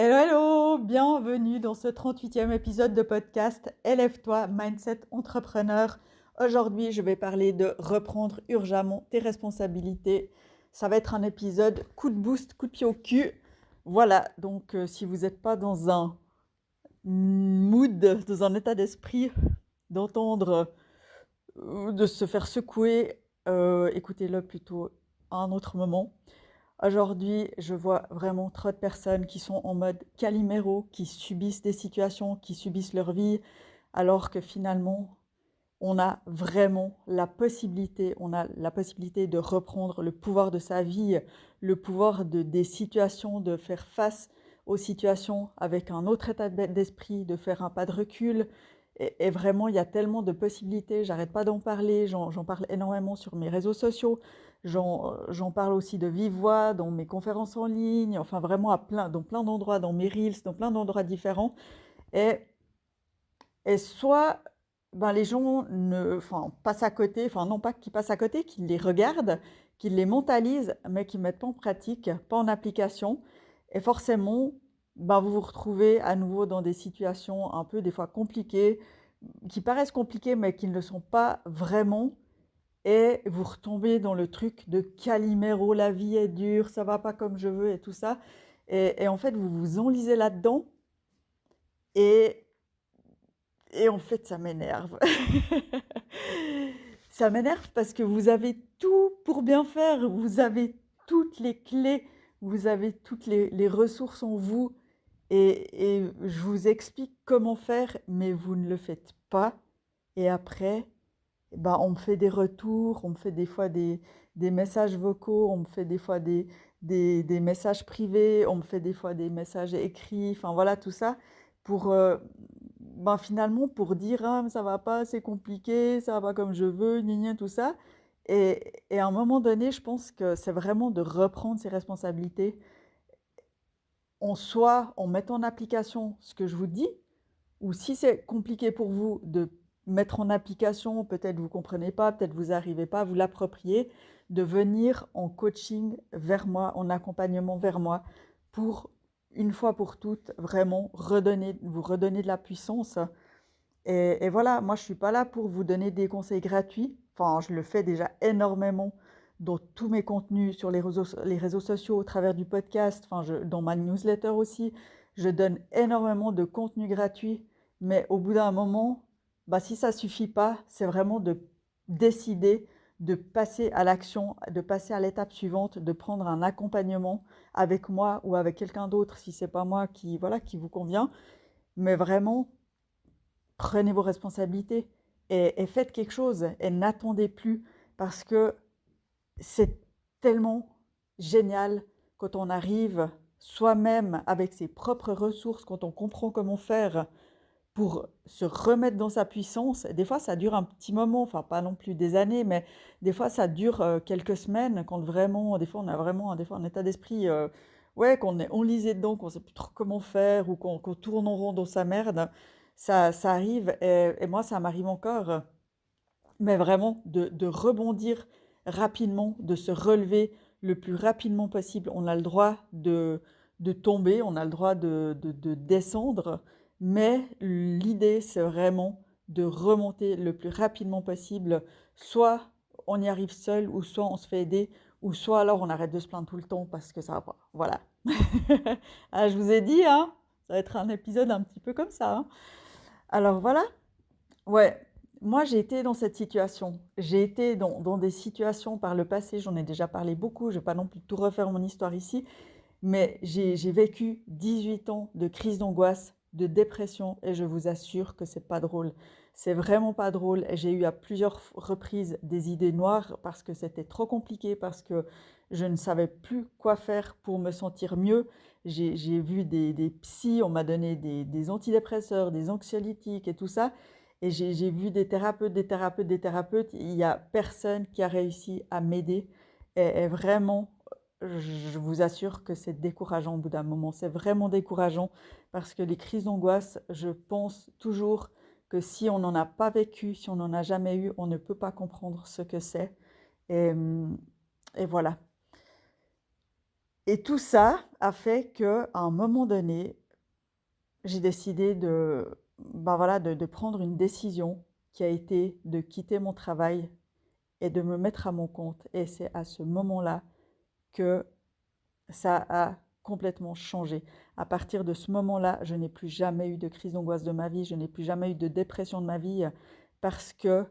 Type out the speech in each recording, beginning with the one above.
Hello, hello, bienvenue dans ce 38e épisode de podcast Élève-toi, Mindset Entrepreneur. Aujourd'hui, je vais parler de reprendre urgemment tes responsabilités. Ça va être un épisode coup de boost, coup de pied au cul. Voilà, donc si vous n'êtes pas dans un mood, dans un état d'esprit d'entendre, de se faire secouer, écoutez-le plutôt à un autre moment. Aujourd'hui, je vois vraiment trop de personnes qui sont en mode Calimero, qui subissent des situations, qui subissent leur vie, alors que finalement, on a la possibilité de reprendre le pouvoir de sa vie, le pouvoir des situations, de faire face aux situations avec un autre état d'esprit, de faire un pas de recul. Et vraiment, il y a tellement de possibilités, j'arrête pas d'en parler, j'en parle énormément sur mes réseaux sociaux, j'en parle aussi de vive voix, dans mes conférences en ligne, enfin vraiment dans plein d'endroits, dans mes reels, dans plein d'endroits différents. Et et soit, ben, les gens passent à côté, enfin non pas qu'ils passent à côté, qu'ils les regardent, qu'ils les mentalisent, mais qu'ils ne mettent pas en pratique, pas en application. Et forcément, ben, vous vous retrouvez à nouveau dans des situations un peu des fois compliquées, qui paraissent compliquées, mais qui ne le sont pas vraiment. Et vous retombez dans le truc de Calimero, la vie est dure, ça va pas comme je veux et tout ça. Et en fait, vous vous enlisez là-dedans. Et Et en fait, ça m'énerve. Ça m'énerve parce que vous avez tout pour bien faire. Vous avez toutes les clés, vous avez toutes les ressources en vous. Et je vous explique comment faire, mais vous ne le faites pas. Et après, bah, on me fait des retours, on me fait des fois des messages vocaux, on me fait des fois des messages privés, on me fait des fois des messages écrits, enfin voilà, tout ça, pour, ben, finalement, pour dire, ah, mais ça va pas, c'est compliqué, ça va pas comme je veux, gna gna, tout ça. Et à un moment donné, je pense que c'est vraiment de reprendre ses responsabilités, soit en mettant en application ce que je vous dis, ou si c'est compliqué pour vous de mettre en application, peut-être vous ne comprenez pas, peut-être vous n'arrivez pas à vous l'approprier, de venir en coaching vers moi, en accompagnement vers moi, pour une fois pour toutes, vraiment vous redonner de la puissance. Et voilà, moi je ne suis pas là pour vous donner des conseils gratuits. Enfin, je le fais déjà énormément dans tous mes contenus sur les réseaux sociaux, au travers du podcast, enfin, dans ma newsletter aussi. Je donne énormément de contenu gratuit, mais au bout d'un moment, bah, si ça ne suffit pas, c'est vraiment de décider de passer à l'action, de passer à l'étape suivante, de prendre un accompagnement avec moi ou avec quelqu'un d'autre si c'est pas moi qui, voilà, qui vous convient. Mais vraiment, prenez vos responsabilités et faites quelque chose et n'attendez plus parce que c'est tellement génial quand on arrive soi-même avec ses propres ressources, quand on comprend comment faire pour se remettre dans sa puissance. Et des fois, ça dure un petit moment, enfin pas non plus des années, mais des fois, ça dure quelques semaines quand vraiment, des fois, on a vraiment des fois, un état d'esprit, ouais, qu'on est enlisé dedans, qu'on ne sait plus trop comment faire ou qu'on tourne en rond dans sa merde. Ça arrive et moi, ça m'arrive encore. Mais vraiment de rebondir rapidement, de se relever le plus rapidement possible. On a le droit de tomber, on a le droit de descendre, mais l'idée, c'est vraiment de remonter le plus rapidement possible. Soit on y arrive seul, ou soit on se fait aider, ou soit alors on arrête de se plaindre tout le temps parce que ça va pas. Voilà. Ah, je vous ai dit, hein, ça va être un épisode un petit peu comme ça, hein. Alors voilà, ouais, moi j'ai été dans cette situation. J'ai été dans des situations par le passé, j'en ai déjà parlé beaucoup, je ne vais pas non plus tout refaire mon histoire ici, mais j'ai vécu 18 ans de crise d'angoisse, de dépression, et je vous assure que c'est pas drôle. C'est vraiment pas drôle. Et j'ai eu à plusieurs reprises des idées noires parce que c'était trop compliqué, parce que je ne savais plus quoi faire pour me sentir mieux. J'ai vu des psys, on m'a donné des antidépresseurs, des anxiolytiques et tout ça. Et j'ai vu des thérapeutes. Il n'y a personne qui a réussi à m'aider. Et vraiment, je vous assure que c'est décourageant au bout d'un moment. C'est vraiment décourageant parce que les crises d'angoisse, je pense toujours que si on n'en a pas vécu, si on n'en a jamais eu, on ne peut pas comprendre ce que c'est. Et, et voilà. Et tout ça a fait qu'à un moment donné, j'ai décidé de prendre une décision qui a été de quitter mon travail et de me mettre à mon compte. Et c'est à ce moment-là que ça a complètement changé. À partir de ce moment-là, je n'ai plus jamais eu de crise d'angoisse de ma vie, je n'ai plus jamais eu de dépression de ma vie parce que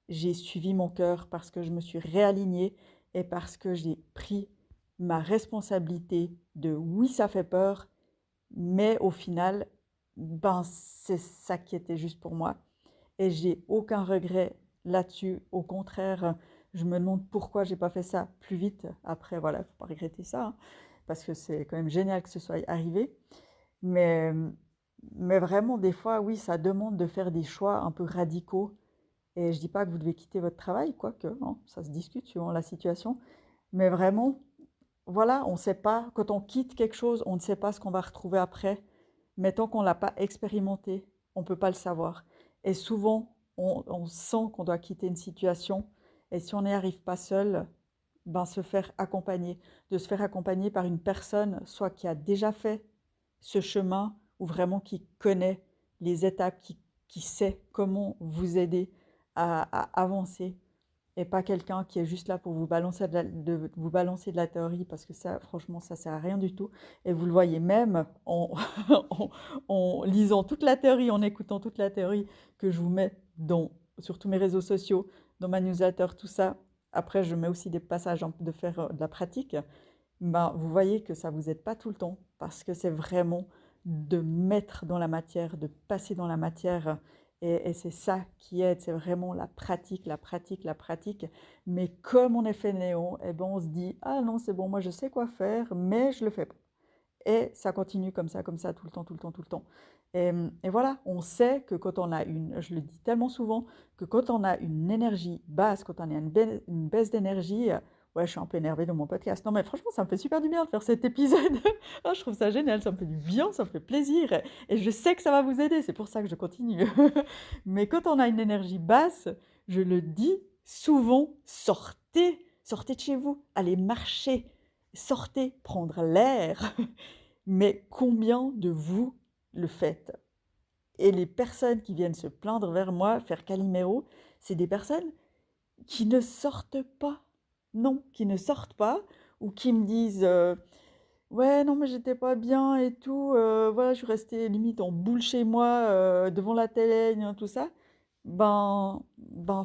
j'ai suivi mon cœur, parce que je me suis réalignée et parce que j'ai pris ma responsabilité de oui, ça fait peur, mais au final, c'est ça qui était juste pour moi. Et j'ai aucun regret là-dessus. Au contraire, je me demande pourquoi j'ai pas fait ça plus vite. Après, voilà, il faut pas regretter ça, hein, parce que c'est quand même génial que ce soit arrivé. Mais, mais vraiment, des fois, oui, ça demande de faire des choix un peu radicaux. Et je dis pas que vous devez quitter votre travail, quoique, hein, ça se discute suivant la situation. Mais vraiment, voilà, on ne sait pas, quand on quitte quelque chose, on ne sait pas ce qu'on va retrouver après. Mais tant qu'on ne l'a pas expérimenté, on ne peut pas le savoir. Et souvent, on sent qu'on doit quitter une situation. Et si on n'y arrive pas seul, ben se faire accompagner. De se faire accompagner par une personne, soit qui a déjà fait ce chemin, ou vraiment qui connaît les étapes, qui sait comment vous aider à avancer et pas quelqu'un qui est juste là pour vous balancer de la théorie parce que ça, franchement, ça sert à rien du tout. Et vous le voyez même en, en lisant toute la théorie, en écoutant toute la théorie que je vous mets sur tous mes réseaux sociaux, dans ma newsletter, tout ça. Après, je mets aussi des passages de faire de la pratique. Ben, vous voyez que ça ne vous aide pas tout le temps parce que c'est vraiment de mettre dans la matière, de passer dans la matière. Et c'est ça qui aide, c'est vraiment la pratique, la pratique, la pratique. Mais comme on est fainéant, eh ben on se dit, ah non, c'est bon, moi je sais quoi faire, mais je le fais pas. Et ça continue comme ça, tout le temps, tout le temps, tout le temps. Et voilà, on sait que quand on a je le dis tellement souvent, que quand on a une énergie basse, quand on a une baisse d'énergie, ouais, je suis un peu énervée dans mon podcast. Non, mais franchement, ça me fait super du bien de faire cet épisode. Ah, je trouve ça génial, ça me fait du bien, ça me fait plaisir. Et je sais que ça va vous aider, c'est pour ça que je continue. Mais quand on a une énergie basse, je le dis souvent, sortez, sortez de chez vous, allez marcher, sortez, prendre l'air. Mais combien de vous le faites? Et les personnes qui viennent se plaindre vers moi, faire Calimero, c'est des personnes qui ne sortent pas. Non, qui ne sortent pas ou qui me disent ouais, non, mais j'étais pas bien et tout. Voilà, je suis restée limite en boule chez moi, devant la télé, tout ça. Ben,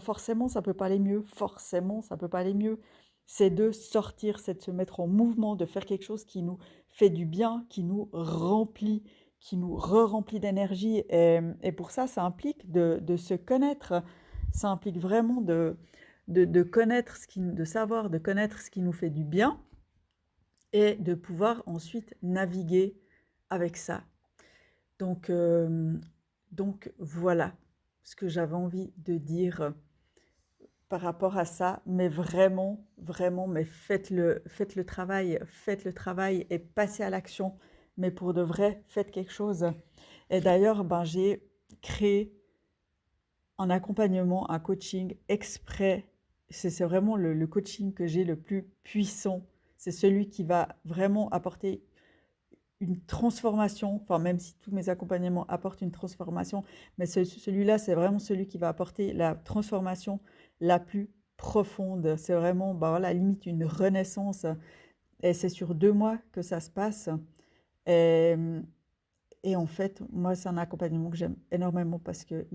forcément, ça peut pas aller mieux. Forcément, ça peut pas aller mieux. C'est de sortir, c'est de se mettre en mouvement, de faire quelque chose qui nous fait du bien, qui nous remplit, qui nous re-remplit d'énergie. Et pour ça, ça implique de se connaître. Ça implique vraiment de connaître de savoir, de connaître ce qui nous fait du bien et de pouvoir ensuite naviguer avec ça. Donc, donc voilà ce que j'avais envie de dire par rapport à ça, mais vraiment, vraiment, mais faites le travail et passez à l'action, mais pour de vrai, faites quelque chose. Et d'ailleurs, ben, j'ai créé un accompagnement, un coaching exprès. C'est vraiment le coaching que j'ai le plus puissant. C'est celui qui va vraiment apporter une transformation, enfin même si tous mes accompagnements apportent une transformation, mais celui-là, c'est vraiment celui qui va apporter la transformation la plus profonde. C'est vraiment, bah voilà, limite une renaissance. Et c'est sur 2 mois que ça se passe. Et, et en fait, moi, c'est un accompagnement que j'aime énormément parce que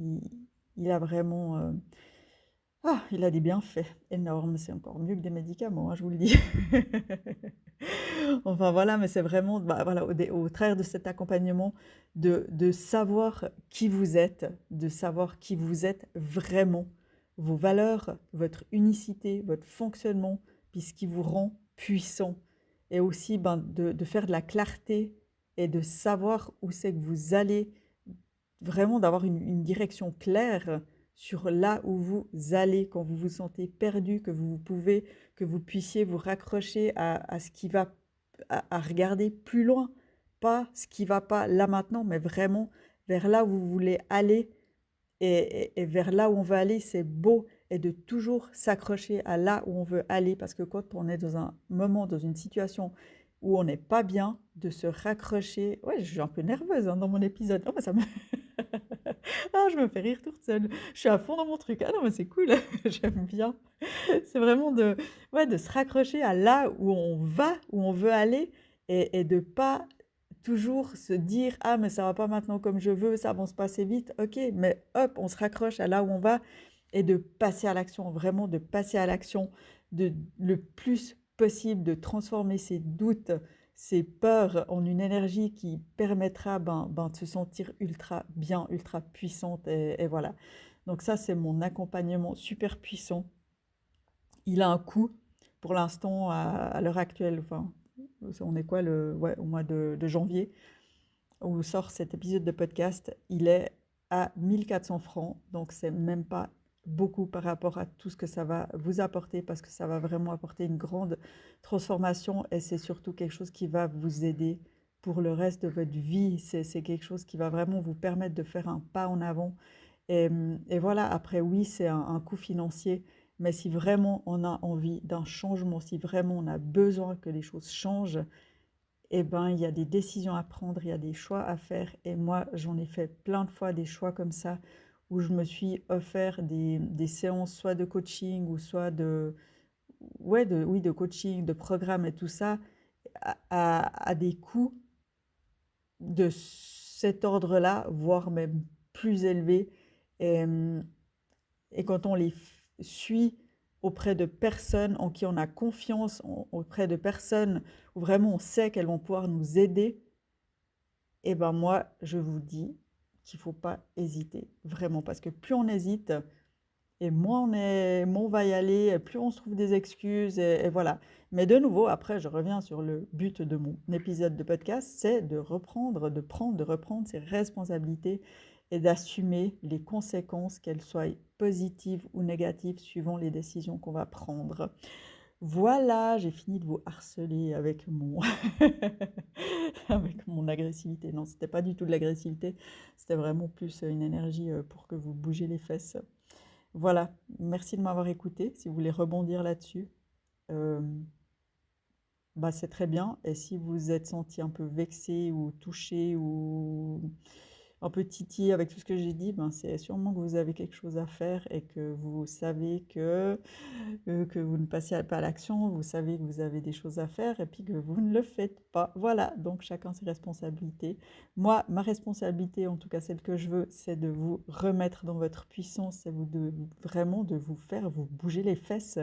il a vraiment, il a des bienfaits énormes. C'est encore mieux que des médicaments, hein, je vous le dis. Enfin voilà, mais c'est vraiment, bah, voilà, au travers de cet accompagnement, de savoir qui vous êtes, de savoir qui vous êtes vraiment, vos valeurs, votre unicité, votre fonctionnement, puis ce qui vous rend puissant. Et aussi ben, de faire de la clarté et de savoir où c'est que vous allez, vraiment d'avoir une direction claire sur là où vous allez quand vous vous sentez perdu, que vous puissiez vous raccrocher à ce qui va, à regarder plus loin, pas ce qui va pas là maintenant, mais vraiment vers là où vous voulez aller et vers là où on va aller, c'est beau et de toujours s'accrocher à là où on veut aller. Parce que quand on est dans un moment, dans une situation où on n'est pas bien, de se raccrocher. Ouais, je suis un peu nerveuse dans mon épisode. Oh, bah, ça me... Ah, je me fais rire toute seule. Je suis à fond dans mon truc. Ah non, mais c'est cool, j'aime bien. C'est vraiment ouais, de se raccrocher à là où on va, où on veut aller, et de pas toujours se dire: «Ah, mais ça va pas maintenant comme je veux, ça avance pas assez vite». OK, mais hop, on se raccroche à là où on va et de passer à l'action, vraiment de passer à l'action, de le plus possible de transformer ses doutes, ses peurs en une énergie qui permettra, de se sentir ultra bien, ultra puissante, et voilà. Donc ça, c'est mon accompagnement super puissant. Il a un coût pour l'instant à l'heure actuelle. Enfin, on est quoi ouais, au mois de janvier où sort cet épisode de podcast. Il est à 1400 francs, donc c'est même pas beaucoup par rapport à tout ce que ça va vous apporter, parce que ça va vraiment apporter une grande transformation, et c'est surtout quelque chose qui va vous aider pour le reste de votre vie. C'est quelque chose qui va vraiment vous permettre de faire un pas en avant. Et voilà, après, oui, c'est un coût financier, mais si vraiment on a envie d'un changement, si vraiment on a besoin que les choses changent, eh ben, il y a des décisions à prendre, il y a des choix à faire. Et moi, j'en ai fait plein de fois des choix comme ça, où je me suis offert des séances, soit de coaching ou soit ouais, oui, de coaching, de programme et tout ça, à des coûts de cet ordre-là, voire même plus élevés. Et, et quand on les suit auprès de personnes en qui on a confiance, auprès de personnes où vraiment on sait qu'elles vont pouvoir nous aider, et ben moi, je vous dis qu'il ne faut pas hésiter, vraiment, parce que plus on hésite, et moins on va y aller, plus on se trouve des excuses, et voilà. Mais de nouveau, après, je reviens sur le but de mon épisode de podcast, c'est de reprendre, de reprendre ses responsabilités et d'assumer les conséquences, qu'elles soient positives ou négatives, suivant les décisions qu'on va prendre. Voilà, j'ai fini de vous harceler avec mon avec mon agressivité. Non, c'était pas du tout de l'agressivité, c'était vraiment plus une énergie pour que vous bougez les fesses. Voilà, merci de m'avoir écouté. Si vous voulez rebondir là-dessus, euh, bah c'est très bien. Et si vous êtes senti un peu vexé ou touché ou un peu titillé avec tout ce que j'ai dit, ben c'est sûrement que vous avez quelque chose à faire, et que vous savez que vous ne passez pas à l'action, vous savez que vous avez des choses à faire et puis que vous ne le faites pas. Voilà, donc chacun ses responsabilités. Moi, ma responsabilité, en tout cas celle que je veux, c'est de vous remettre dans votre puissance, c'est vraiment de vous faire vous bouger les fesses,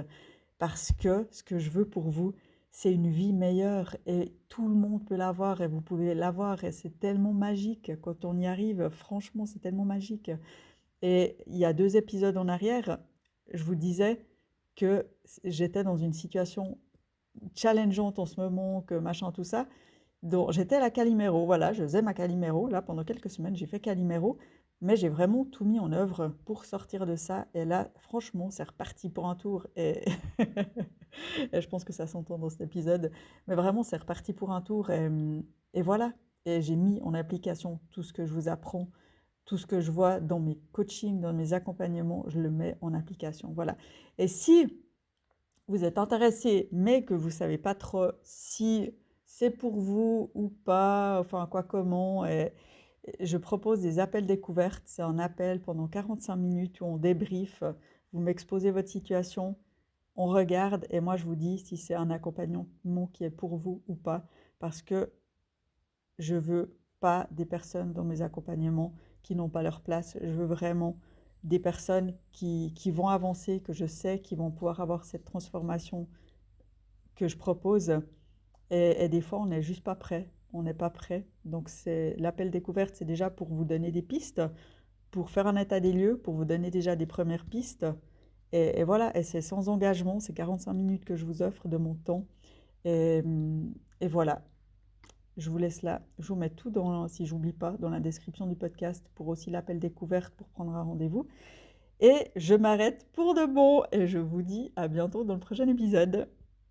parce que ce que je veux pour vous, c'est une vie meilleure, et tout le monde peut l'avoir, et vous pouvez l'avoir, et c'est tellement magique quand on y arrive. Franchement, c'est tellement magique. Et il y a 2 épisodes en arrière, je vous disais que j'étais dans une situation challengeante en ce moment, que machin, tout ça. Donc j'étais à la Calimero, voilà, je faisais ma Calimero. Là, pendant quelques semaines, j'ai fait Calimero, mais j'ai vraiment tout mis en œuvre pour sortir de ça. Et là, franchement, c'est reparti pour un tour. Et, et je pense que ça s'entend dans cet épisode. Mais vraiment, c'est reparti pour un tour. Et voilà. Et j'ai mis en application tout ce que je vous apprends, tout ce que je vois dans mes coachings, dans mes accompagnements, je le mets en application. Voilà. Et si vous êtes intéressé, mais que vous ne savez pas trop si c'est pour vous ou pas, enfin quoi, comment, et je propose des appels découvertes. C'est un appel pendant 45 minutes où on débriefe, vous m'exposez votre situation, on regarde, et moi je vous dis si c'est un accompagnement qui est pour vous ou pas, parce que je veux pas des personnes dans mes accompagnements qui n'ont pas leur place. Je veux vraiment des personnes qui vont avancer, que je sais qui vont pouvoir avoir cette transformation que je propose. Et des fois, on n'est juste pas prêt. On n'est pas prêt. Donc, c'est l'appel découverte, c'est déjà pour vous donner des pistes, pour faire un état des lieux, pour vous donner déjà des premières pistes. Et voilà, et c'est sans engagement, c'est 45 minutes que je vous offre de mon temps. Et, et voilà, je vous laisse là. Je vous mets tout dans, si j'oublie pas, dans la description du podcast, pour aussi l'appel découverte, pour prendre un rendez-vous. Et je m'arrête pour de bon, et je vous dis à bientôt dans le prochain épisode.